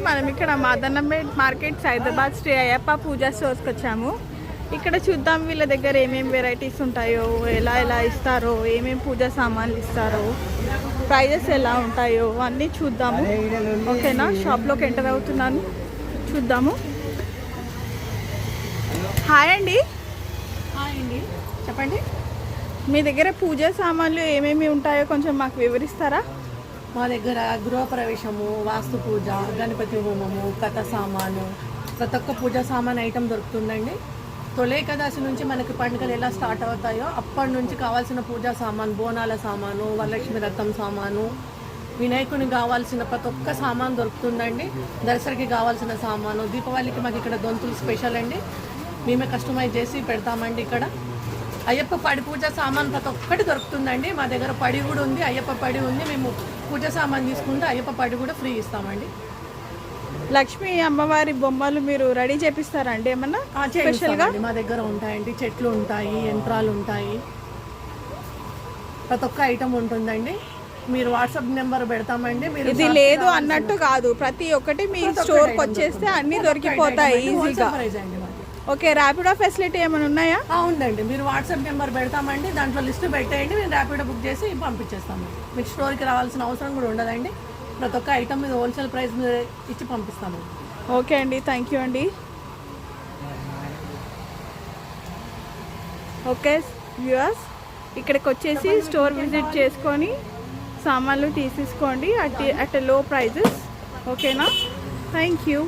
మనం ఇక్కడ మదనపేట్ మార్కెట్ హైదరాబాద్ శ్రీ అయ్యప్ప పూజా స్టోర్స్కి వచ్చాము. ఇక్కడ చూద్దాం వీళ్ళ దగ్గర ఏమేమి వెరైటీస్ ఉంటాయో, ఎలా ఎలా ఇస్తారో, ఏమేమి పూజా సామాన్లు ఇస్తారో, ప్రైజెస్ ఎలా ఉంటాయో అన్నీ చూద్దాము. ఓకేనా, షాప్లోకి ఎంటర్ అవుతున్నాను, చూద్దాము. హాయ్ అండి. హాయ్ అండి, చెప్పండి. మీ దగ్గర పూజా సామాన్లు ఏమేమి ఉంటాయో కొంచెం మాకు వివరిస్తారా? మా దగ్గర గృహప్రవేశము, వాస్తు పూజ, గణపతి హోమము, కథ సామాను, ప్రతి ఒక్క పూజా సామాన్ ఐటెం దొరుకుతుందండి. తొలి ఏకాదశి నుంచి మనకి పండుగలు ఎలా స్టార్ట్ అవుతాయో అప్పటి నుంచి కావాల్సిన పూజా సామాన్, బోనాల సామాను, వరలక్ష్మి రథం సామాను, వినాయకునికి కావాల్సిన ప్రతి ఒక్క సామాన్ దొరుకుతుందండి. దసరాకి కావాల్సిన సామాను, దీపావళికి మాకు ఇక్కడ దొంతులు స్పెషల్ అండి, మేమే కస్టమైజ్ చేసి పెడతామండి. ఇక్కడ అయ్యప్ప పడి పూజ సామాన్ ప్రతి ఒక్కటి దొరుకుతుందండి. మా దగ్గర పడి కూడా ఉంది, అయ్యప్ప పడి ఉంది. మేము పూజ సామాన్ తీసుకుంటే అయ్యప్ప పడి కూడా ఫ్రీ ఇస్తామండి. లక్ష్మీ అమ్మవారి బొమ్మలు మీరు రెడీ చేపిస్తారండి ఏమన్నా స్పెషల్గా? మా దగ్గర ఉంటాయండి, చెట్లు ఉంటాయి, యంత్రాలు ఉంటాయి, ప్రతి ఒక్క ఐటమ్ ఉంటుందండి. మీరు వాట్సాప్ నెంబర్ పెడతామండి. మీరు ఇది లేదు అన్నట్టు కాదు, ప్రతి ఒక్కటి మీ స్టోర్కి వచ్చేస్తే అన్ని దొరికిపోతాయి ఈజీగా. ఓకే, ర్యాపిడో ఫెసిలిటీ ఏమైనా ఉన్నాయా? ఉందండి, మీరు వాట్సాప్ నెంబర్ పెడతామండి, దాంట్లో లిస్ట్ పెట్టేయండి, మేము ర్యాపిడో బుక్ చేసి పంపించేస్తాము. మీకు స్టోర్కి రావాల్సిన అవసరం కూడా ఉండదండి. ప్రతి ఒక్క ఐటమ్ మీద హోల్సేల్ ప్రైస్ మీద ఇచ్చి పంపిస్తాము. ఓకే అండి, థ్యాంక్ యూ అండి. ఓకే వ్యూవర్స్, ఇక్కడికి వచ్చేసి స్టోర్ విజిట్ చేసుకొని సామాన్లు తీసేసుకోండి అట్ లో ప్రైజెస్. ఓకేనా, థ్యాంక్ యూ.